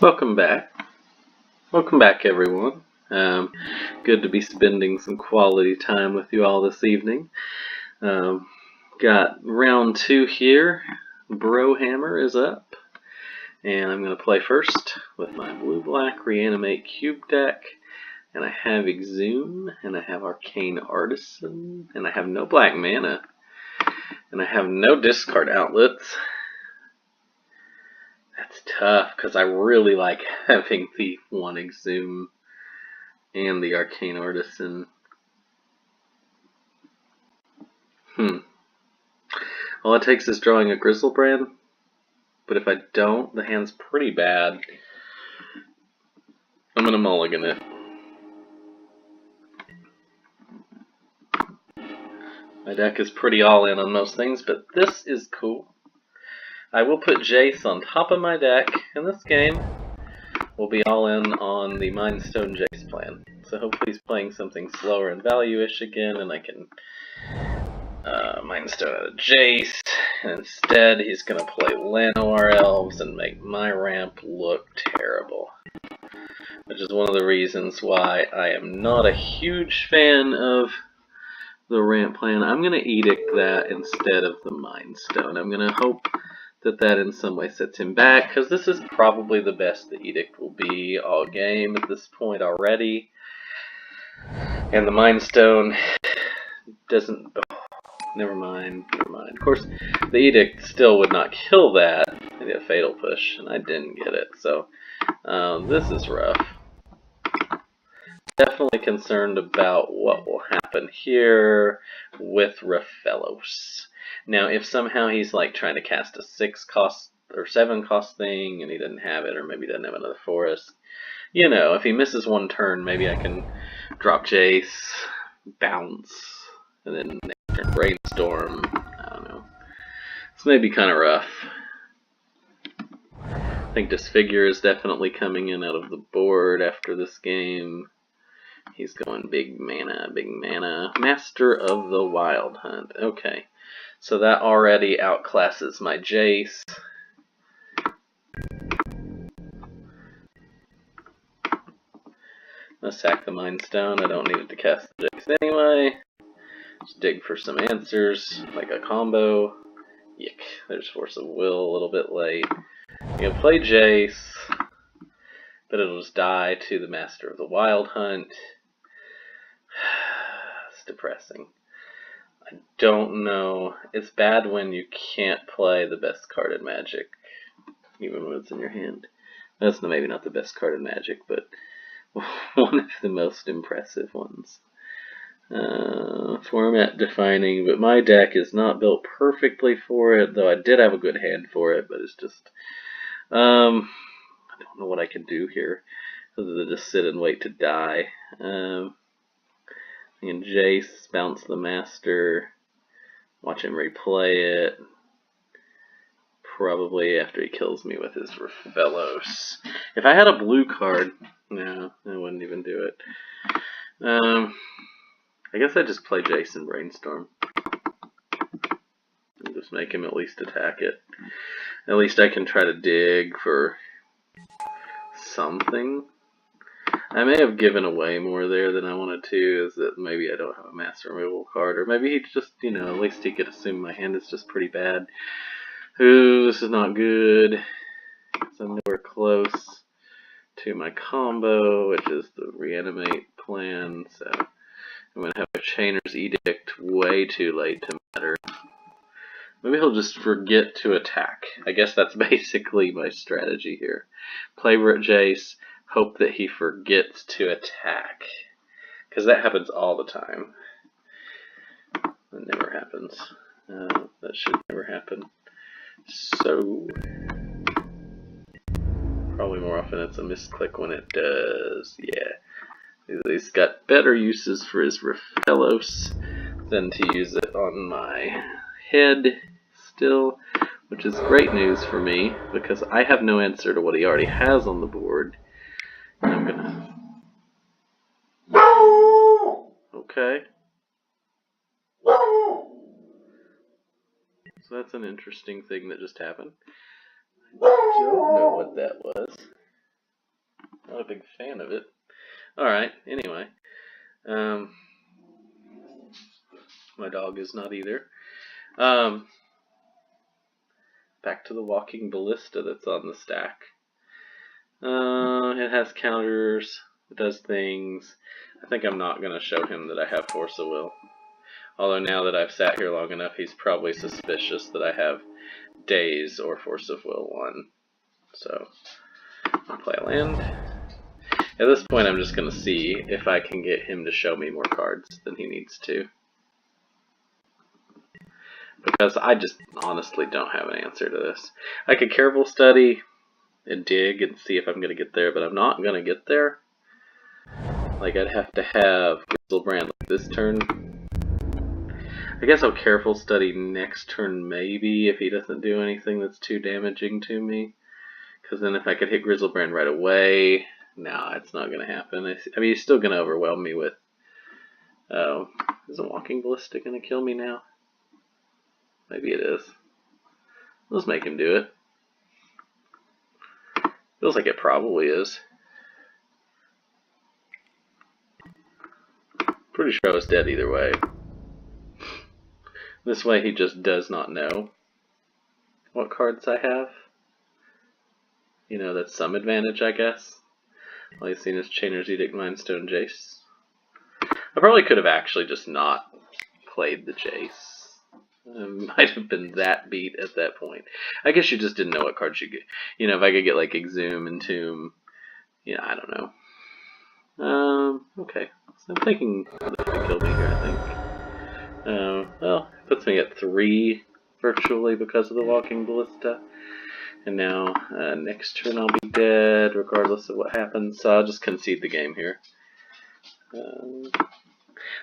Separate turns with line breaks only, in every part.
Welcome back. Welcome back, everyone. Good to be spending some quality time with you all this evening. Got round 2 here. Brohammer is up. And I'm going to play first with my blue-black Reanimate Cube deck. And I have Exhume, and I have Arcane Artisan, and I have no black mana. And I have no discard outlets. That's tough, because I really like having the one Exhume and the Arcane Artisan. All it takes is drawing a Grizzlebrand, but if I don't, the hand's pretty bad. I'm going to mulligan it. My deck is pretty all-in on most things, but this is cool. I will put Jace on top of my deck in this game. We'll be all in on the Mindstone Jace plan. So hopefully he's playing something slower and value-ish again, and I can Mindstone out of Jace. And instead, he's going to play Llanowar Elves and make my ramp look terrible. Which is one of the reasons why I am not a huge fan of the ramp plan. I'm going to Edict that instead of the Mindstone. I'm going to hope that in some way sets him back, because this is probably the best the Edict will be all game at this point already. And the Mindstone doesn't... Oh, never mind. Of course, the Edict still would not kill that. Maybe a Fatal Push, and I didn't get it, so this is rough. Definitely concerned about what will happen here with Raphelos. Now, if somehow he's like trying to cast a 6 cost or 7 cost thing and he doesn't have it, or maybe he doesn't have another forest, you know, if he misses one turn, maybe I can drop Jace, bounce, and then next turn Brainstorm. I don't know. This may be kind of rough. I think Disfigure is definitely coming in out of the board after this game. He's going big mana. Master of the Wild Hunt. Okay. So that already outclasses my Jace. Let's sack the Mindstone. I don't need it to cast the Jace anyway. Just dig for some answers, like a combo. Yick. There's Force of Will a little bit late. I'm going to play Jace, but it'll just die to the Master of the Wild Hunt. It's depressing. I don't know. It's bad when you can't play the best card in Magic, even when it's in your hand. That's maybe not the best card in Magic, but one of the most impressive ones. Format defining, but my deck is not built perfectly for it, though I did have a good hand for it, but it's just... I don't know what I can do here, other than just sit and wait to die. And Jace, bounce the Master, watch him replay it, probably after he kills me with his Raphelos. If I had a blue card, no, I wouldn't even do it. I guess I'd just play Jace and Brainstorm. And just make him at least attack it. At least I can try to dig for something. I may have given away more there than I wanted to, is that maybe I don't have a Master Removal card, or maybe he just, you know, at least he could assume my hand is just pretty bad. Ooh, this is not good. I'm nowhere close to my combo, which is the Reanimate plan, so I'm going to have a Chainer's Edict way too late to matter. Maybe he'll just forget to attack. I guess that's basically my strategy here. Play Jace, hope that he forgets to attack. Because that happens all the time. That never happens. That should never happen. So, probably more often it's a misclick when it does. Yeah. He's got better uses for his Raphelos than to use it on my head still, which is great news for me, because I have no answer to what he already has on the board. I'm gonna... Okay. So that's an interesting thing that just happened. I don't know what that was. big fan of it. Alright, anyway. My dog is not either. Back to the walking ballista that's on the stack. It has counters, it does things. I think I'm not going to show him that I have Force of Will. Although now that I've sat here long enough, he's probably suspicious that I have Daze or Force of Will 1. So, I'll play a land. At this point, I'm just going to see if I can get him to show me more cards than he needs to. Because I just honestly don't have an answer to this. I could careful study and dig and see if I'm going to get there, but I'm not going to get there. Like, I'd have to have Grizzlebrand like this turn. I guess I'll careful study next turn maybe if he doesn't do anything that's too damaging to me. Because then if I could hit Grizzlebrand right away, no, it's not going to happen. I mean, he's still going to overwhelm me with... Oh, is a Walking Ballista going to kill me now? Maybe it is. Let's make him do it. Feels like it probably is. Pretty sure I was dead either way. This way he just does not know what cards I have. You know, that's some advantage, I guess. All he's seen is Chainer's Edict, Mindstone, Jace. I probably could have actually just not played the Jace. Might have been that beat at that point. I guess you just didn't know what cards you get. You know, if I could get like Exhume, Entomb, yeah, I don't know. Okay. So I'm thinking this could kill me here, I think. Well, it puts me at 3 virtually because of the Walking Ballista. And now, next turn I'll be dead regardless of what happens, so I'll just concede the game here.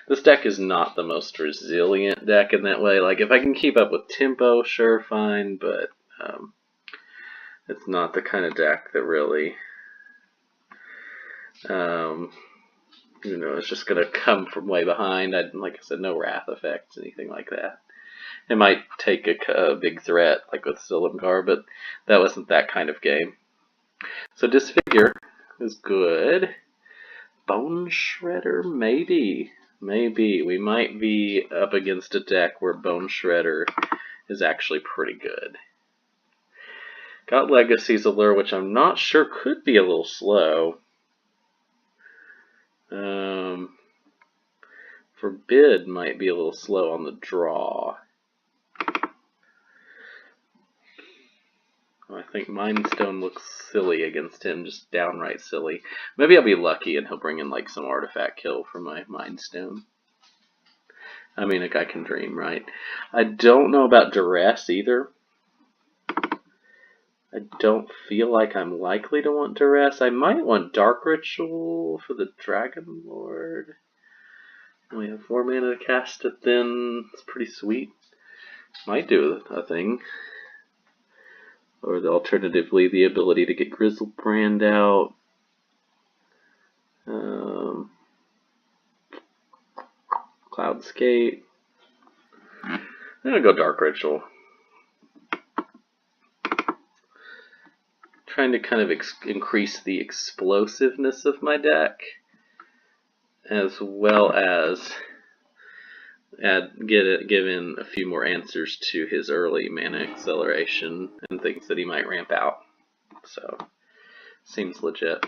This deck is not the most resilient deck in that way. Like, if I can keep up with tempo, sure, fine, but it's not the kind of deck that really, you know, it's just going to come from way behind. Like I said, no Wrath effects, anything like that. It might take a big threat, like with Silumgar, but that wasn't that kind of game. So Disfigure is good. Bone Shredder, maybe. Maybe. We might be up against a deck where Bone Shredder is actually pretty good. Got Legacy's Allure, which I'm not sure could be a little slow. Forbid might be a little slow on the draw. I think Mindstone looks silly against him, just downright silly. Maybe I'll be lucky and he'll bring in like some artifact kill for my Mindstone. I mean, like, I can dream, right? I don't know about Duress either. I don't feel like I'm likely to want Duress. I might want Dark Ritual for the Dragon Lord. We have 4 mana to cast it then. It's pretty sweet. Might do a thing. Or alternatively, the ability to get Grizzlebrand out. Cloudscape. I'm gonna go Dark Ritual. Trying to kind of increase the explosiveness of my deck, as well as give in a few more answers to his early mana acceleration and things that he might ramp out. So, seems legit.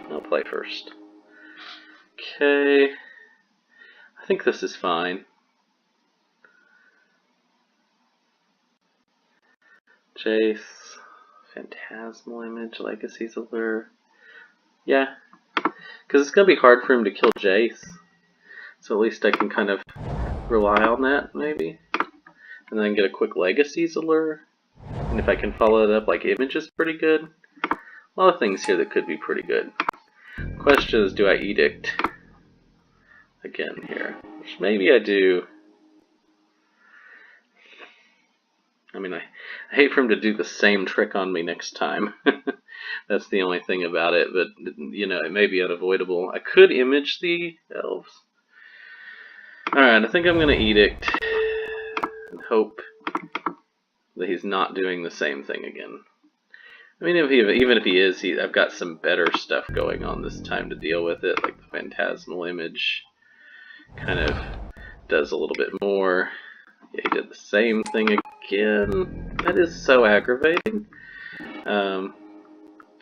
I'll play first. Okay. I think this is fine. Jace. Phantasmal Image, Legacy's Allure. Yeah. Because it's going to be hard for him to kill Jace. So at least I can kind of rely on that, maybe. And then get a quick Legacy's Allure. And if I can follow it up, like, Image is pretty good. A lot of things here that could be pretty good. Question is, do I Edict again here? Which maybe I do. I mean, I hate for him to do the same trick on me next time. That's the only thing about it, but, you know, it may be unavoidable. I could Image the Elves. Alright, I think I'm going to Edict and hope that he's not doing the same thing again. I mean, even if he is, I've got some better stuff going on this time to deal with it, like the Phantasmal Image kind of does a little bit more. Yeah, he did the same thing again. That is so aggravating.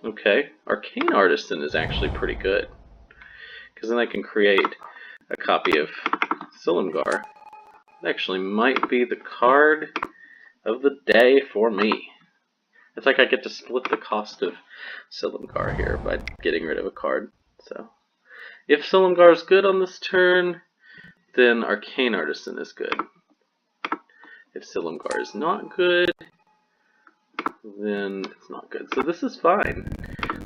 Okay, Arcane Artisan is actually pretty good, because then I can create a copy of Silumgar. It actually might be the card of the day for me. It's like I get to split the cost of Silumgar here by getting rid of a card. So, if Silumgar is good on this turn, then Arcane Artisan is good. If Silumgar is not good, then it's not good. So this is fine.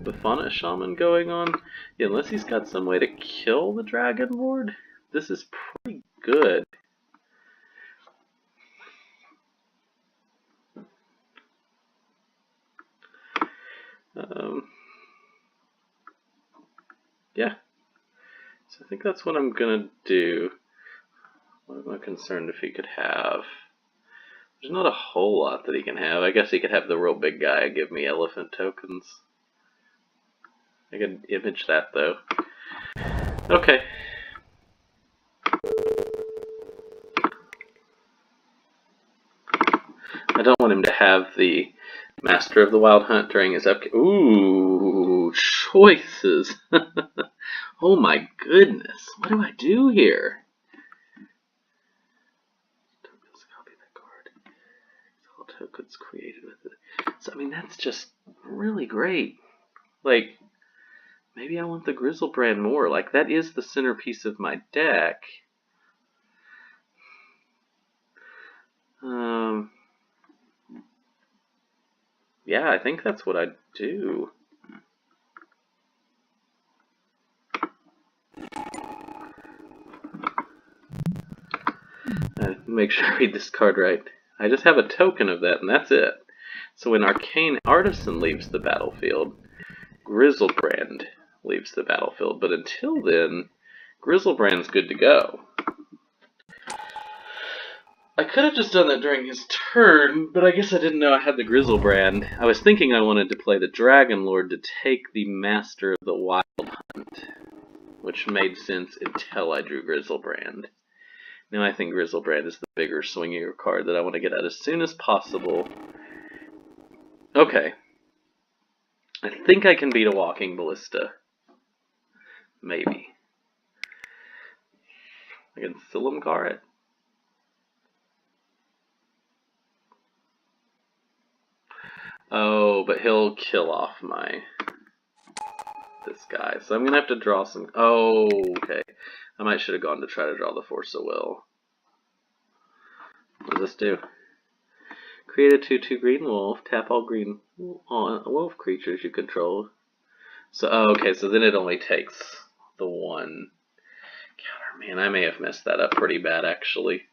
The Fauna Shaman going on, yeah, unless he's got some way to kill the Dragon Lord, this is pretty good. Yeah, so I think that's what I'm gonna do. What am I concerned if he could have? There's not a whole lot that he can have. I guess he could have the real big guy and give me elephant tokens. I could image that though. Okay. I don't want him to have the Master of the Wild Hunt during his upkeep. Ooh, choices. Oh my goodness. What do I do here? Copy that card. All tokens created with it. So, I mean, that's just really great. Like, maybe I want the Grizzlebrand more. Like, that is the centerpiece of my deck. Yeah, I think that's what I'd do. Make sure I read this card right. I just have a token of that, and that's it. So when Arcane Artisan leaves the battlefield, Grizzlebrand leaves the battlefield. But until then, Grizzlebrand's good to go. I could have just done that during his turn, but I guess I didn't know I had the Grizzlebrand. I was thinking I wanted to play the Dragon Lord to take the Master of the Wild Hunt, which made sense until I drew Grizzlebrand. Now I think Grizzlebrand is the bigger, swingier card that I want to get out as soon as possible. Okay. I think I can beat a Walking Ballista. Maybe. I can Silumgar it. Oh, but he'll kill off this guy. So I'm going to have to draw some... Oh, okay. I might should have gone to try to draw the Force of Will. What does this do? Create a 2/2 green wolf. Tap all green wolf creatures you control. So, oh, okay, so then it only takes the one counter. Man, I may have messed that up pretty bad, actually.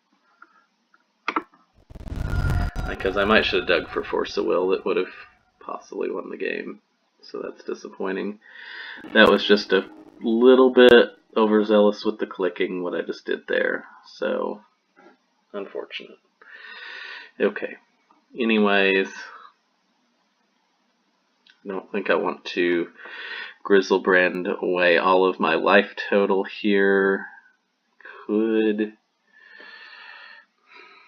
Because I might should have dug for Force of Will. That would have possibly won the game. So that's disappointing. That was just a little bit overzealous with the clicking, what I just did there. So, unfortunate. Okay. Anyways, I don't think I want to Grizzlebrand away all of my life total here. Could.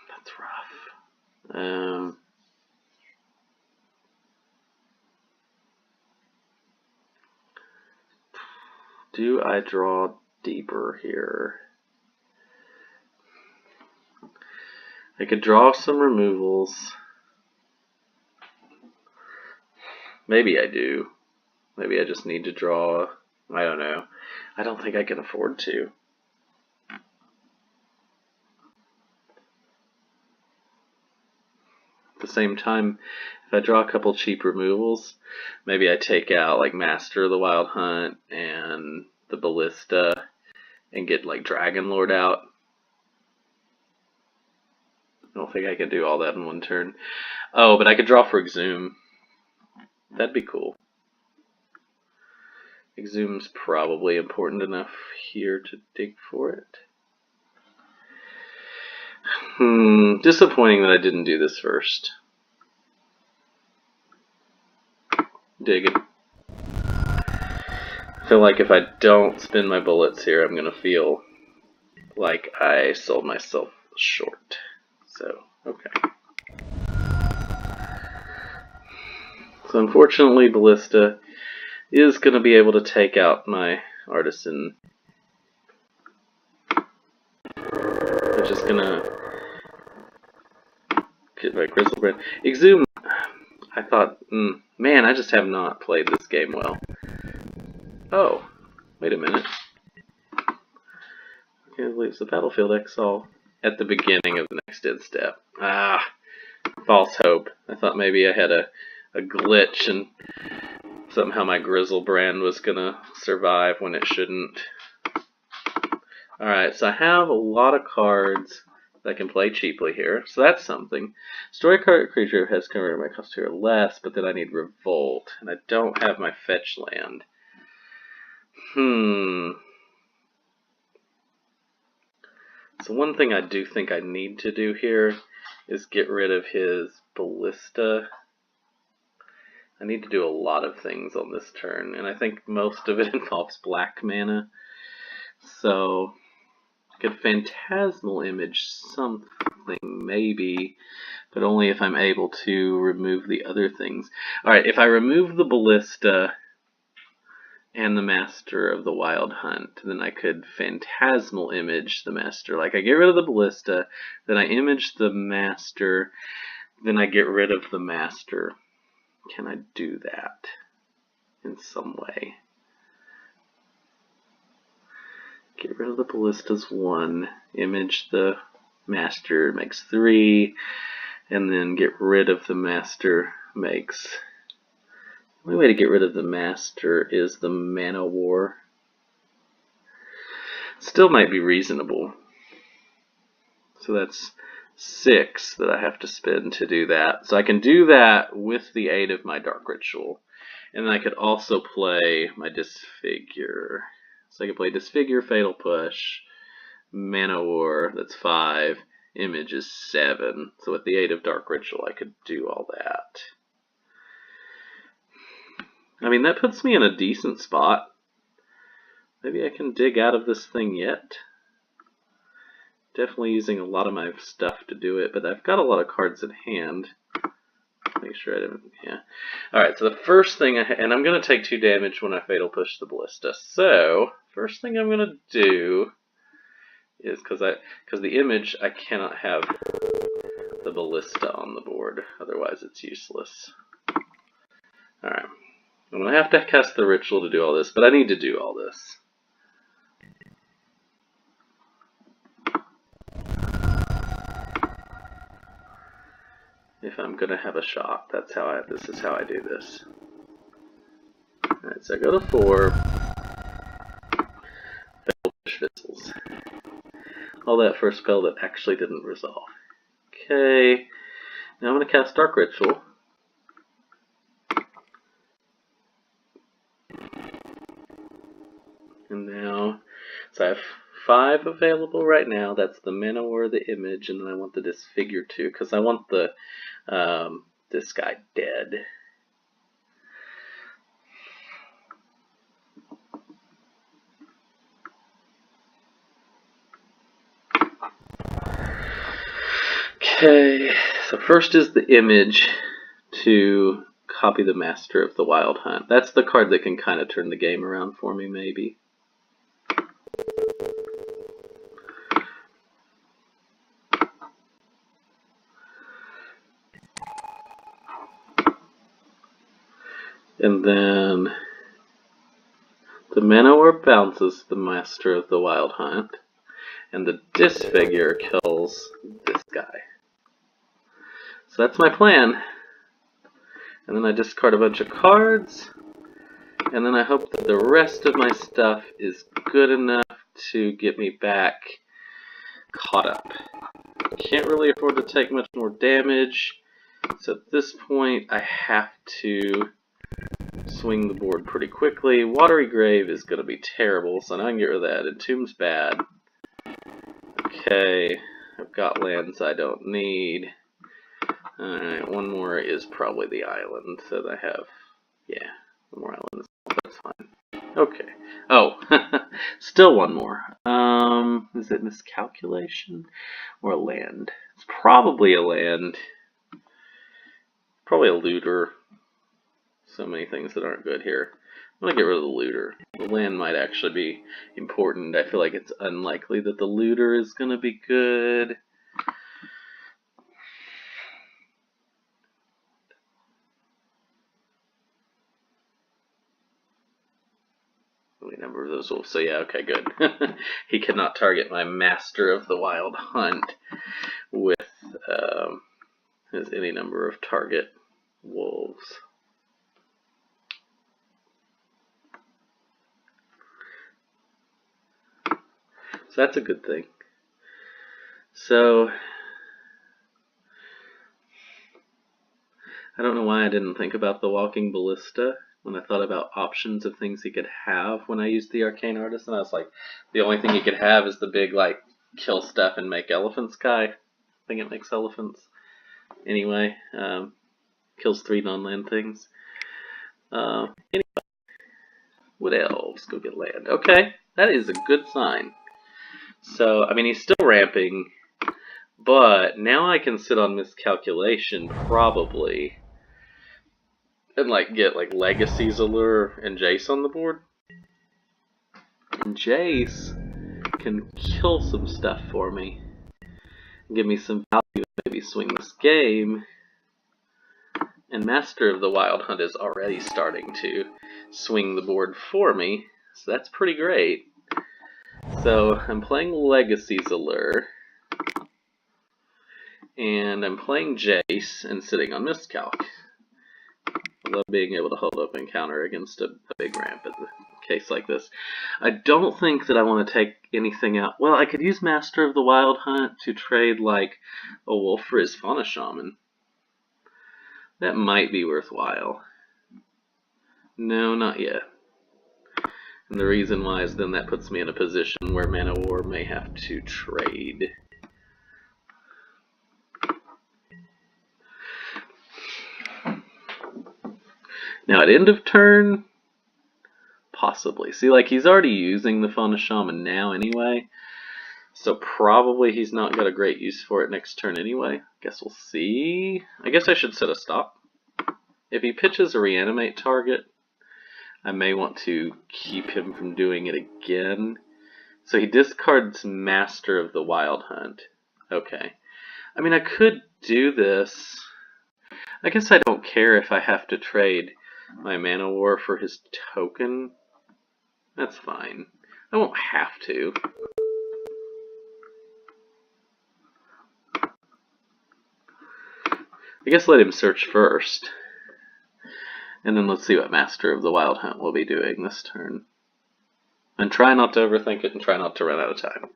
That's rough. Do I draw deeper here? I could draw some removals. Maybe I do. Maybe I just need to draw. I don't know. I don't think I can afford to. At the same time, if I draw a couple cheap removals, maybe I take out like Master of the Wild Hunt and the Ballista and get like Dragon Lord out. I don't think I can do all that in one turn. Oh, but I could draw for Exhume. That'd be cool. Exhume's probably important enough here to dig for it. Disappointing that I didn't do this first. digging. I feel like if I don't spend my bullets here, I'm going to feel like I sold myself short. So, okay. So unfortunately, Ballista is going to be able to take out my Artisan. I'm just going to get my Grizzlebrand. Exhume, I thought, man, I just have not played this game well. Oh, wait a minute. Okay, leaves the battlefield exile at the beginning of the next end step. Ah, false hope. I thought maybe I had a glitch and somehow my Grizzlebrand was gonna survive when it shouldn't. Alright, so I have a lot of cards that I can play cheaply here, so that's something. Story card creature has converted my cost to less, but then I need Revolt, and I don't have my fetch land. So one thing I do think I need to do here is get rid of his Ballista. I need to do a lot of things on this turn, and I think most of it involves black mana. So I could Phantasmal Image something, maybe, but only if I'm able to remove the other things. Alright, if I remove the Ballista and the Master of the Wild Hunt, then I could Phantasmal Image the Master. Like, I get rid of the Ballista, then I image the Master, then I get rid of the Master. Can I do that in some way? Get rid of the Ballista's 1, image the Master, makes 3, and then get rid of the Master makes... The only way to get rid of the Master is the Mana War. Still might be reasonable. So that's 6 that I have to spend to do that. So I can do that with the aid of my Dark Ritual. And then I could also play my Disfigure. So I could play Disfigure, Fatal Push, Mana War, that's 5, Image is 7. So with the aid of Dark Ritual I could do all that. I mean, that puts me in a decent spot. Maybe I can dig out of this thing yet. Definitely using a lot of my stuff to do it, but I've got a lot of cards in hand. Make sure I didn't, yeah. Alright, so the first thing, and I'm going to take 2 damage when I Fatal Push the Ballista. So, first thing I'm going to do is, because the image, I cannot have the Ballista on the board, otherwise it's useless. Alright. I'm going to have to cast the ritual to do all this, but I need to do all this. If I'm going to have a shot, this is how I do this. Alright, so I go to 4. Fatal Push Fizzles. All that for a spell that actually didn't resolve. Okay. Now I'm going to cast Dark Ritual. And now, so I have 5 available right now. That's the Mana War, the Image, and then I want the Disfigure too, because I want the this guy dead. Okay, so first is the Image to copy the Master of the Wild Hunt. That's the card that can kind of turn the game around for me, maybe. And then the Mana War bounces the Master of the Wild Hunt, and the Disfigure kills this guy. So that's my plan. And then I discard a bunch of cards, and then I hope that the rest of my stuff is good enough to get me back caught up. Can't really afford to take much more damage, so at this point I have to swing the board pretty quickly. Watery Grave is going to be terrible, so now I can get rid of that. Entomb's bad. Okay, I've got lands I don't need. Alright, one more is probably the island that I have Yeah, the more islands, that's fine. Okay. Oh, still one more. Is it miscalculation or a land? It's probably a land. Probably a looter. So many things that aren't good here. I'm gonna get rid of the looter. The land might actually be important. I feel like it's unlikely that the looter is gonna be good. Only number of those wolves. So yeah, okay, good. He cannot target my Master of the Wild Hunt with any number of target wolves. So that's a good thing. So I don't know why I didn't think about the Walking Ballista when I thought about options of things he could have when I used the Arcane Artist, and I was like, the only thing he could have is the big, like, kill stuff and make elephants guy. I think it makes elephants. Anyway, kills 3 non-land things. Anyway, Wood Elves, go get land. Okay, that is a good sign. So, I mean, he's still ramping, but now I can sit on Miscalculation, probably, and like get like Legacy's Allure and Jace on the board. And Jace can kill some stuff for me. Give me some value and maybe swing this game. And Master of the Wild Hunt is already starting to swing the board for me. So that's pretty great. So I'm playing Legacy's Allure. And I'm playing Jace and sitting on Miscalc. I love being able to hold up and counter against a big ramp in a case like this. I don't think that I want to take anything out. Well, I could use Master of the Wild Hunt to trade like a wolf for his Fauna Shaman. That might be worthwhile. No, not yet. And the reason why is then that puts me in a position where Mana War may have to trade. Now at end of turn, possibly. See, like he's already using the Fauna Shaman now anyway, so probably he's not got a great use for it next turn anyway. Guess we'll see. I guess I should set a stop. If he pitches a reanimate target, I may want to keep him from doing it again. So he discards Master of the Wild Hunt. Okay. I mean, I could do this. I guess I don't care if I have to trade my Mana War for his token. That's fine. I won't have to. I guess let him search first. And then let's see what Master of the Wild Hunt will be doing this turn. And try not to overthink it and try not to run out of time.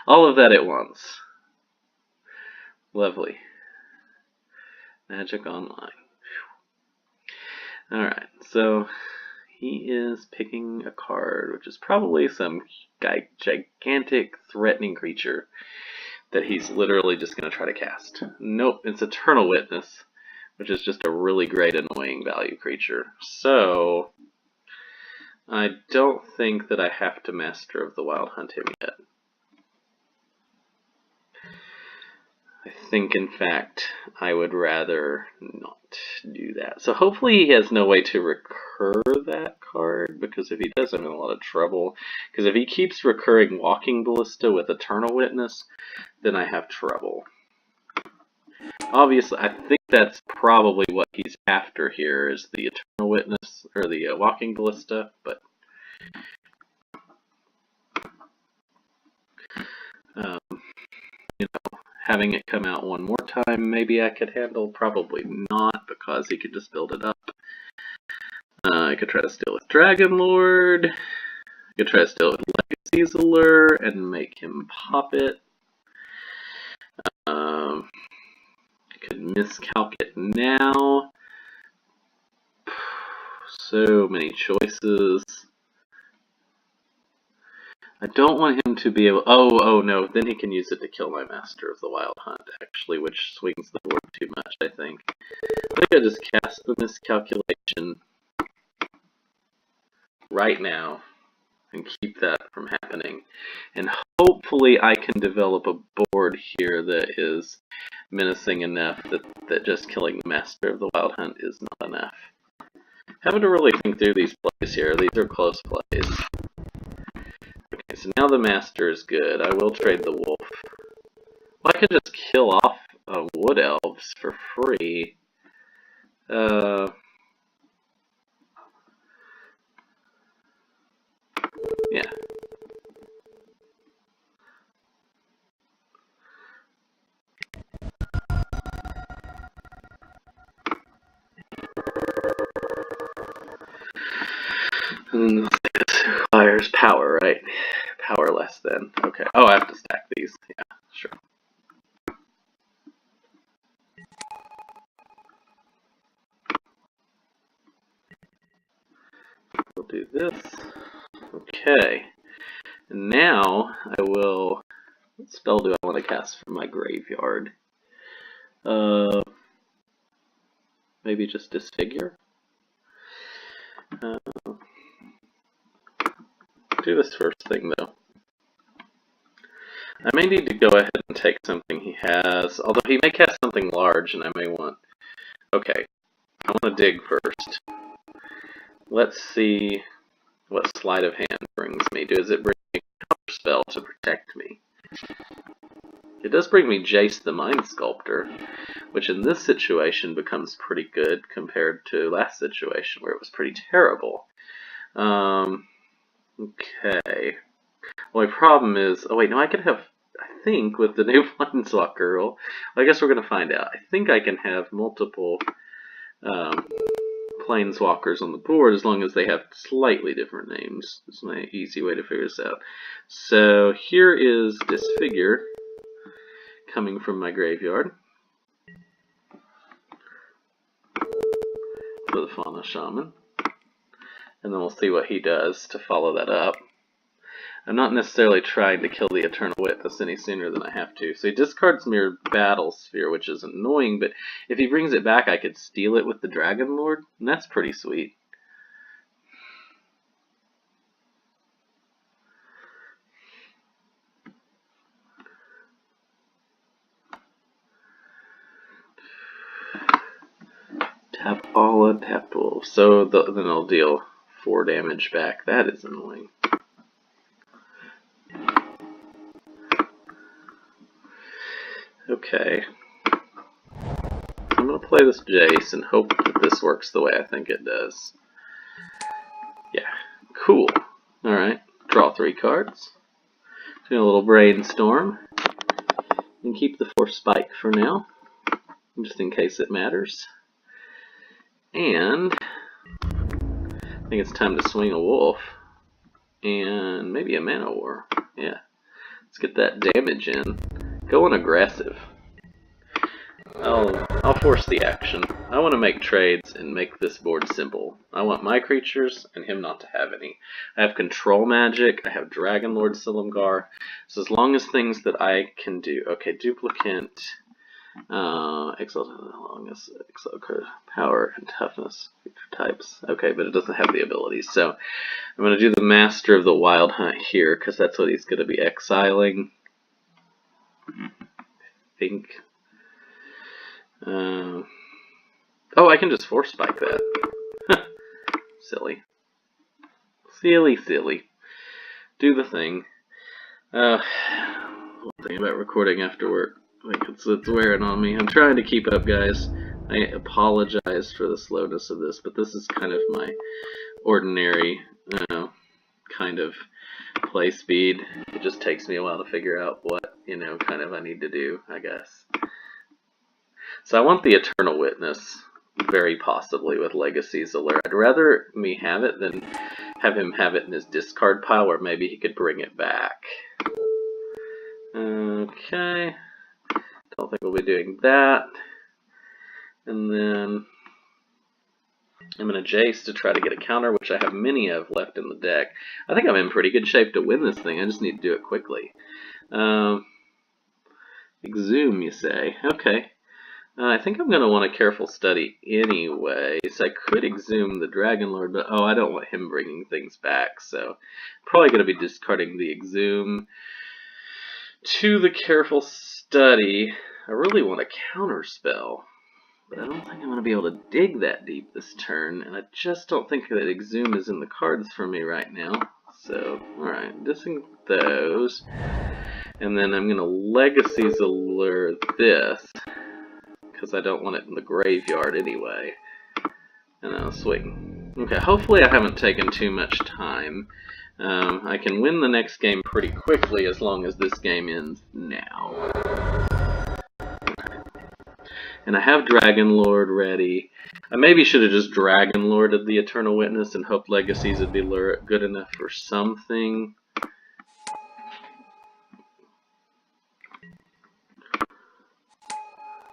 All of that at once. Lovely. Magic Online. Alright, so he is picking a card, which is probably some gigantic threatening creature that he's literally just going to try to cast. Nope, it's Eternal Witness, which is just a really great annoying value creature. So I don't think that I have to Master of the Wild Hunt him yet. I think, in fact, I would rather not do that. So hopefully he has no way to recur that card, because if he does, I'm in a lot of trouble. Because if he keeps recurring Walking Ballista with Eternal Witness, then I have trouble. Obviously, I think that's probably what he's after here, is the Eternal Witness, or the Walking Ballista, but you know, having it come out one more time, maybe I could handle. Probably not, because he could just build it up. I could try to steal with Dragon Lord. I could try to steal with Legacy's Allure and make him pop it. I could miscalc it now. So many choices. I don't want him to be able... Oh no, then he can use it to kill my Master of the Wild Hunt, actually, which swings the board too much, I think. I think I just cast the Miscalculation Ascension right now and keep that from happening. And hopefully I can develop a board here that is menacing enough that just killing the Master of the Wild Hunt is not enough. Having to really think through these plays here. These are close plays. Okay, so now the Master is good. I will trade the Wolf. Well, I could just kill off Wood Elves for free. Yeah. And this requires power, right? Power less than. Okay. Oh, I have to stack these. Yeah, sure. We'll do this. Okay. And now I will. What spell do I want to cast from my graveyard? Maybe just disfigure. Do this first thing though. I may need to go ahead and take something he has, although he may cast something large and I may want... Okay, I want to dig first. Let's see what Sleight of Hand brings me. Does it bring me a counter spell to protect me? It does bring me Jace the Mind Sculptor, which in this situation becomes pretty good compared to last situation where it was pretty terrible. Okay. Well, my problem is... Oh wait, no, I could have... I think with the new Planeswalker rule... Well, I guess we're going to find out. I think I can have multiple Planeswalkers on the board as long as they have slightly different names. That's my easy way to figure this out. So here is Disfigure coming from my graveyard for the Fauna Shaman. And then we'll see what he does to follow that up. I'm not necessarily trying to kill the Eternal Witness any sooner than I have to. So he discards Mirror Battle Sphere, which is annoying, but if he brings it back, I could steal it with the Dragon Lord, and that's pretty sweet. Tap all untapped wolves. So then I'll deal 4 damage back. That is annoying. Okay. I'm going to play this Jace and hope that this works the way I think it does. Yeah. Cool. Alright. Draw 3 cards. Do a little brainstorm. And keep the Force Spike for now, just in case it matters. And I think it's time to swing a wolf. And maybe a Mana War. Yeah. Let's get that damage in. Going aggressive. I'll force the action. I want to make trades and make this board simple. I want my creatures and him not to have any. I have control magic. I have Dragon Lord Silumgar. So as long as things that I can do. Okay, duplicate. Exile power and toughness types. Okay, but it doesn't have the abilities. So I'm going to do the Master of the Wild Hunt here because that's what he's going to be exiling. I think. Oh, I can just Force Spike that. Silly. Silly. Do the thing. We'll think about recording after work. Like it's wearing on me. I'm trying to keep up, guys. I apologize for the slowness of this, but this is kind of my ordinary, kind of play speed. It just takes me a while to figure out what, kind of I need to do, I guess. So I want the Eternal Witness, very possibly with Legacy's Allure. I'd rather me have it than have him have it in his discard pile where maybe he could bring it back. Okay. Don't think we'll be doing that. And then I'm going to Jace to try to get a counter, which I have many of left in the deck. I think I'm in pretty good shape to win this thing. I just need to do it quickly. Exhume, you say? Okay. I think I'm going to want a careful study anyway, so I could exhume the Dragon Lord, but I don't want him bringing things back, so probably going to be discarding the exhume. To the careful study, I really want a counterspell, but I don't think I'm going to be able to dig that deep this turn, and I just don't think that exhume is in the cards for me right now. So, alright, dissing those, and then I'm going to Legacy's Allure this, because I don't want it in the graveyard anyway. And I'll swing. Okay, hopefully I haven't taken too much time. I can win the next game pretty quickly as long as this game ends now. And I have Dragon Lord ready. I maybe should have just Dragon Lorded the Eternal Witness and hoped Legacies would be good enough for something.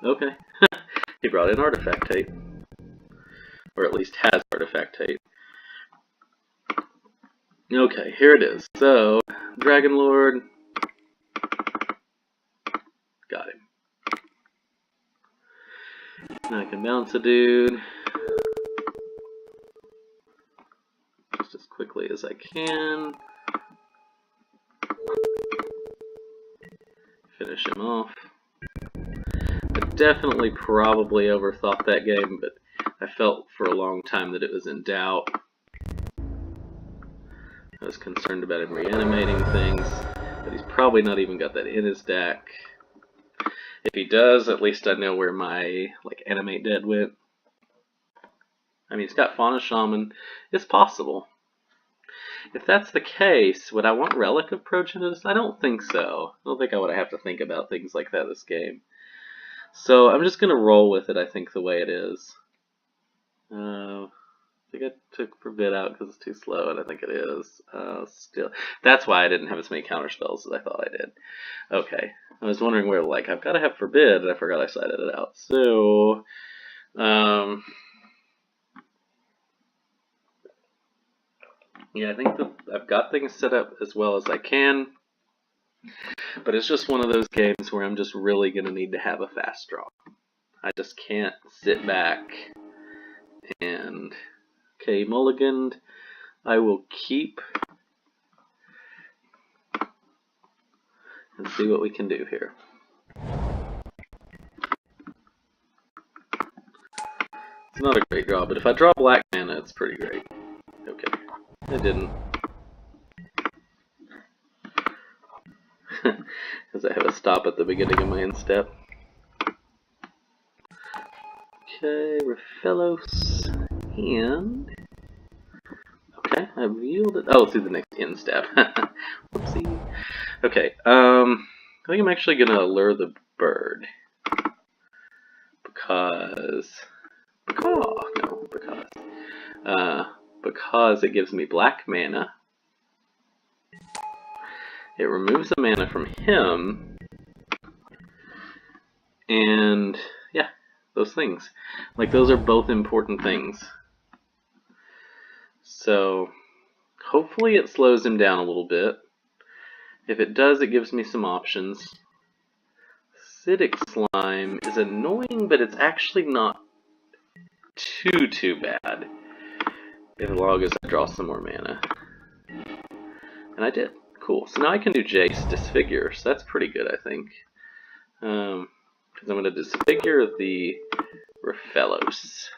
Okay. He brought in Artifact Tape. Or at least has Artifact Tape. Okay, here it is. So, Dragon Lord. Got him. Now I can bounce a dude. Just as quickly as I can. Finish him off. I definitely probably overthought that game, but I felt for a long time that it was in doubt. I was concerned about him reanimating things, but he's probably not even got that in his deck. If he does, at least I know where my Animate Dead went. I mean, he's got Fauna Shaman. It's possible. If that's the case, would I want Relic of Progenitus? I don't think so. I don't think I would have to think about things like that this game. So I'm just going to roll with it, I think, the way it is. I think I took Forbid out because it's too slow, and I think it is. Still, that's why I didn't have as many counterspells as I thought I did. Okay, I was wondering where, I've got to have Forbid, and I forgot I cited it out. So, yeah, I think that I've got things set up as well as I can, but it's just one of those games where I'm just really going to need to have a fast draw. I just can't sit back and... Okay, mulliganed. I will keep and see what we can do here. It's not a great draw, but if I draw black mana, it's pretty great. Okay, I didn't. Because I have a stop at the beginning of my end step. Okay, Raphelos, and... Okay, I've yielded... Oh, through the next end step. Whoopsie. Okay, I think I'm actually going to allure the bird. Because it gives me black mana. It removes a mana from him. And, yeah, those things. Those are both important things. So, hopefully it slows him down a little bit. If it does, it gives me some options. Acidic Slime is annoying, but it's actually not too bad. As long as I draw some more mana. And I did. Cool. So now I can do Jace Disfigure, so that's pretty good, I think. Because I'm going to disfigure the Raphelos.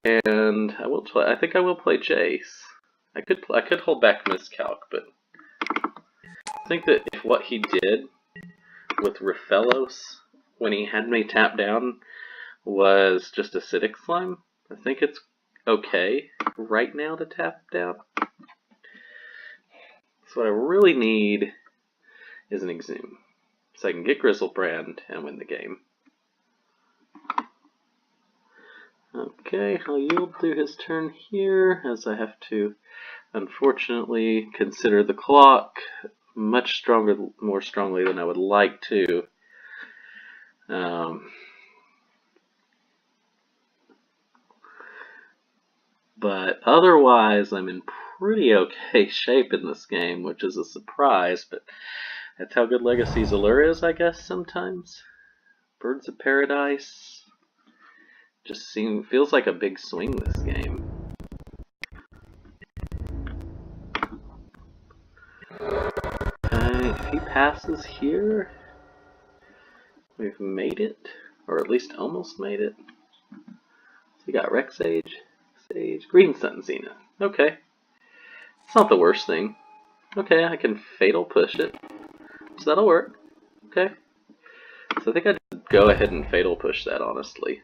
And I think I will play Jace. I could hold back Miscalc, but I think that if what he did with Raphelos when he had me tap down was just Acidic Slime, I think it's okay right now to tap down. So what I really need is an Exhume, so I can get Grizzlebrand and win the game. Okay, I'll yield through his turn here, as I have to, unfortunately, consider the clock much more strongly than I would like to. But otherwise, I'm in pretty okay shape in this game, which is a surprise, but that's how good Legacy's Allure is, I guess, sometimes. Birds of Paradise. Just feels like a big swing this game. Okay, if he passes here, we've made it, or at least almost made it. So we got Rex Sage, Green Sun Zenith. Okay, it's not the worst thing. Okay, I can Fatal Push it, so that'll work. Okay, so I think I'd go ahead and Fatal Push that, honestly.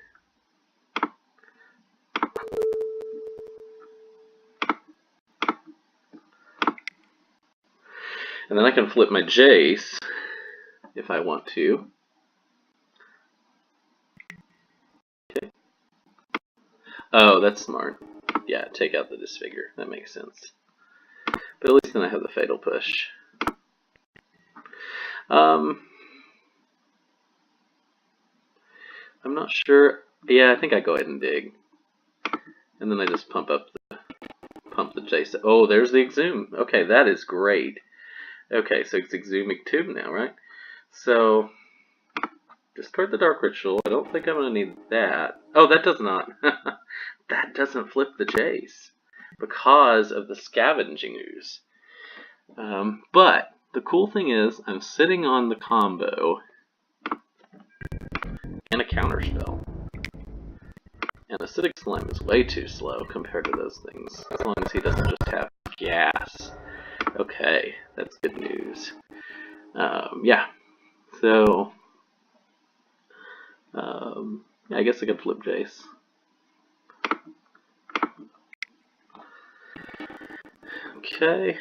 And then I can flip my Jace if I want to. Okay. Oh, that's smart. Yeah, take out the Disfigure. That makes sense. But at least then I have the Fatal Push. I'm not sure. Yeah, I think I go ahead and dig. And then I just pump the Jace. Oh, there's the Exhume. Okay, that is great. Okay, so it's Exhuming Tomb now, right? So, discard the Dark Ritual. I don't think I'm going to need that. Oh, that does not. That doesn't flip the Jace because of the Scavenging Ooze. But the cool thing is, I'm sitting on the combo and a counterspell. And Acidic Slime is way too slow compared to those things, as long as he doesn't just have gas. Okay, that's good news. Yeah, so yeah, I guess I could flip Jace. Okay,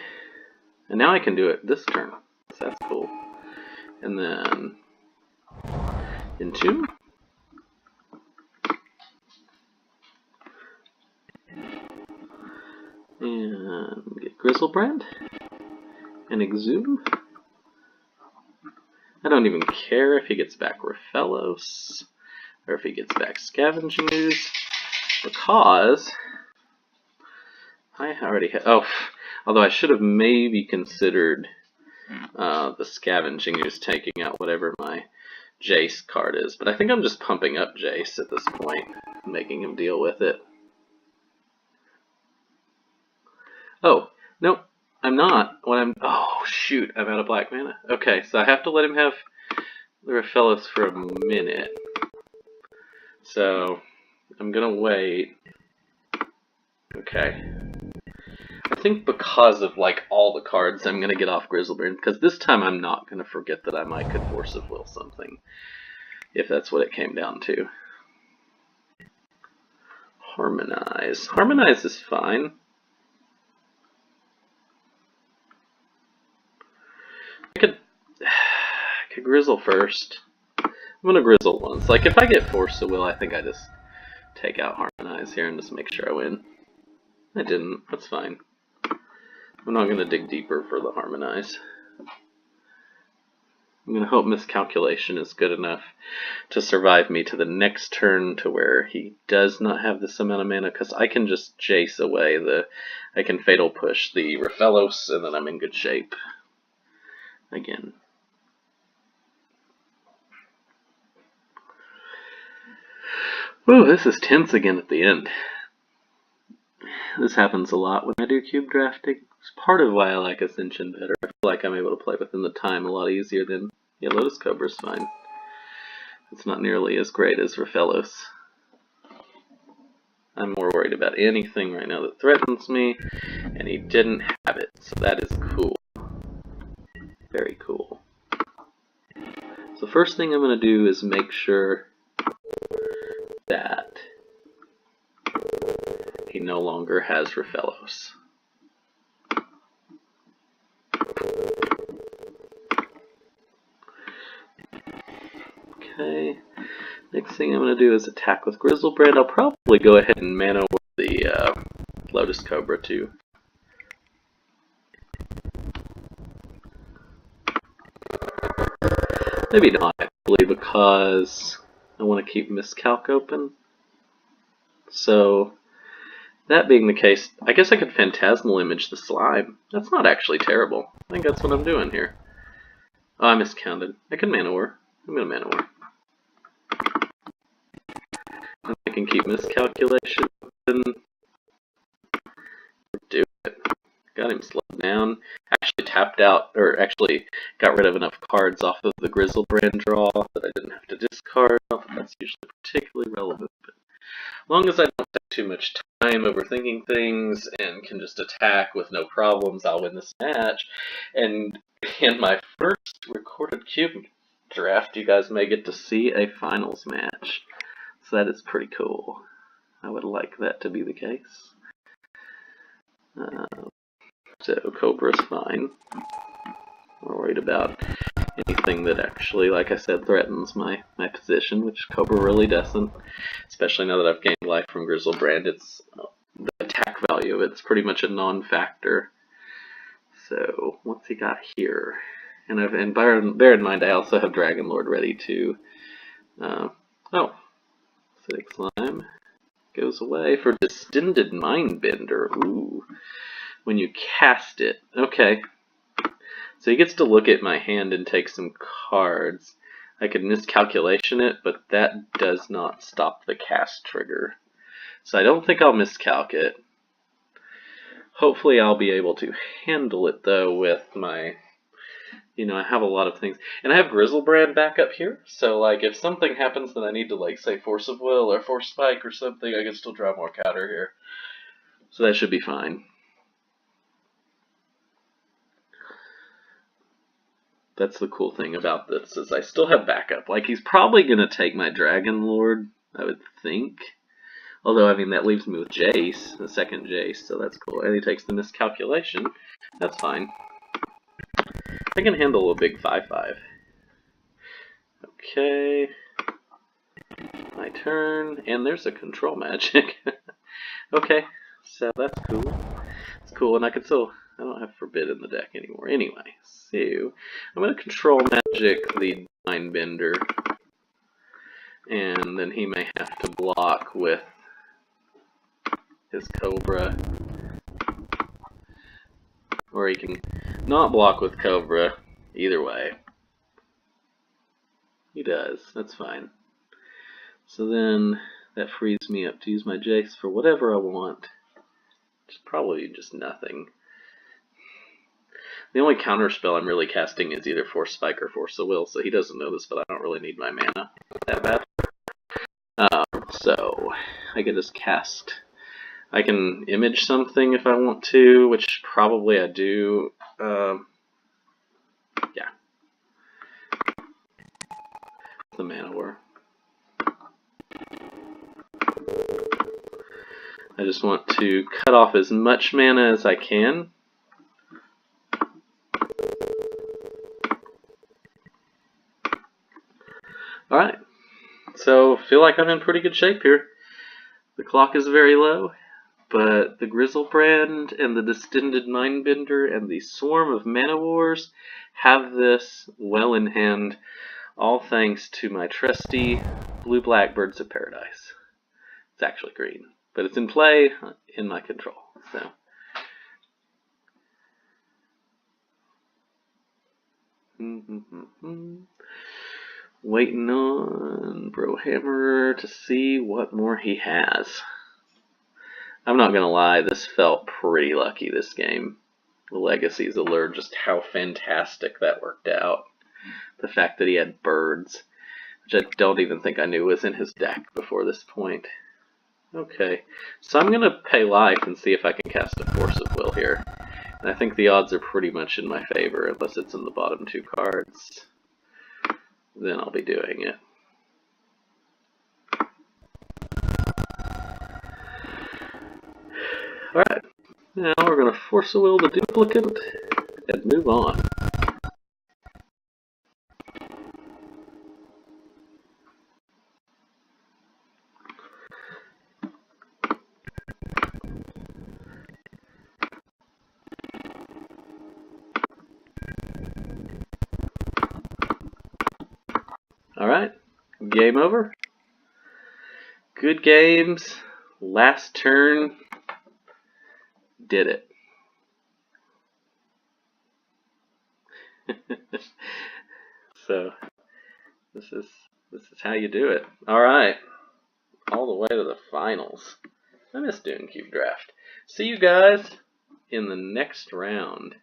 and now I can do it this turn, so that's cool. And then Entomb. And get Grizzlebrand and Exhume. I don't even care if he gets back Raphellos or if he gets back Scavenging Ooze, because I already have. Oh, although I should have maybe considered the Scavenging Ooze taking out whatever my Jace card is, but I think I'm just pumping up Jace at this point, making him deal with it. Oh, no, I'm not. Oh, shoot, I'm out of black mana. Okay, so I have to let him have the Raphellos for a minute. So, I'm gonna wait. Okay. I think because of, like, all the cards, I'm gonna get off Grizzlebrand, because this time I'm not gonna forget that I could Force of Will something, if that's what it came down to. Harmonize. Harmonize is fine. I could Grizzle first. I'm gonna Grizzle once. Like, if I get Force of Will, I think I just take out Harmonize here and just make sure I win. I didn't. That's fine. I'm not gonna dig deeper for the Harmonize. I'm gonna hope Miscalculation is good enough to survive me to the next turn to where he does not have this amount of mana, because I can just Jace away I can Fatal Push the Raphellos, and then I'm in good shape. Again. Ooh, this is tense again at the end. This happens a lot when I do cube drafting. It's part of why I like Ascension better. I feel like I'm able to play within the time a lot easier than... Yeah, Lotus Cobra's fine. It's not nearly as great as Raphellos. I'm more worried about anything right now that threatens me, and he didn't have it, so that is cool. Very cool. So first thing I'm going to do is make sure that he no longer has Raphellos. Okay, next thing I'm going to do is attack with Grizzlebrand. I'll probably go ahead and mana with the Lotus Cobra too. Maybe not, actually, because I want to keep Miscalc open. So, that being the case, I guess I could Phantasmal Image the Slime. That's not actually terrible. I think that's what I'm doing here. Oh, I miscounted. I can Manowar. I'm going to Manowar. I can keep miscalculation open. Do it. Got him slowed down. Actually tapped out, or actually got rid of enough cards off of the Grizzlebrand draw that I didn't have to discard. That's usually particularly relevant. But as long as I don't take too much time overthinking things and can just attack with no problems, I'll win this match. And in my first recorded Cube draft, you guys may get to see a finals match. So that is pretty cool. I would like that to be the case. So Cobra's fine. I'm worried about anything that actually, like I said, threatens my position, which Cobra really doesn't. Especially now that I've gained life from Grizzlebrand, it's the attack value of it's pretty much a non-factor. So what's he got here? And bear in mind, I also have Dragon Lord ready to. Oh, Acidic Slime goes away for Distended Mindbender. Ooh. When you cast it. Okay. So he gets to look at my hand and take some cards. I could miscalculation it, but that does not stop the cast trigger. So I don't think I'll miscalc it. Hopefully I'll be able to handle it, though, with my... I have a lot of things. And I have Grizzlebrand back up here. So, like, if something happens that I need to, like, say Force of Will or Force Spike or something, I can still draw more counter here. So that should be fine. That's the cool thing about this, is I still have backup. Like, he's probably going to take my Dragon Lord, I would think. Although, I mean, that leaves me with Jace, the second Jace, so that's cool. And he takes the miscalculation. That's fine. I can handle a big 5/5. Okay. My turn, and there's a control magic. Okay, so that's cool. It's cool, and I can still... I don't have Forbid in the deck anymore. Anyway, so I'm going to control magic the Mindbender, and then he may have to block with his Cobra, or he can not block with Cobra. Either way, he does. That's fine. So then that frees me up to use my Jace for whatever I want. Which is probably just nothing. The only counter spell I'm really casting is either Force Spike or Force of Will, so he doesn't know this, but I don't really need my mana that bad. So I can just cast. I can image something if I want to, which probably I do. Yeah. The Mana War. I just want to cut off as much mana as I can. Alright, so feel like I'm in pretty good shape here. The clock is very low, but the Grizzlebrand and the Distended Mindbender and the Swarm of Mana Wars have this well in hand, all thanks to my trusty blue-black Birds of Paradise. It's actually green, but it's in play in my control, so... Waiting on Brohammer to see what more he has. I'm not gonna lie, this felt pretty lucky this game. The Legacy's Allure, just how fantastic that worked out. The fact that he had birds, which I don't even think I knew was in his deck before this point. Okay, so I'm gonna pay life and see if I can cast a Force of Will here. And I think the odds are pretty much in my favor, unless it's in the bottom two cards. Then I'll be doing it. Alright, now we're going to Force a Will the duplicate and move on. Alright, game over. Good games. Last turn. Did it. So, this is how you do it. Alright. all the way to the finals. I miss doing Cube Draft. See you guys in the next round.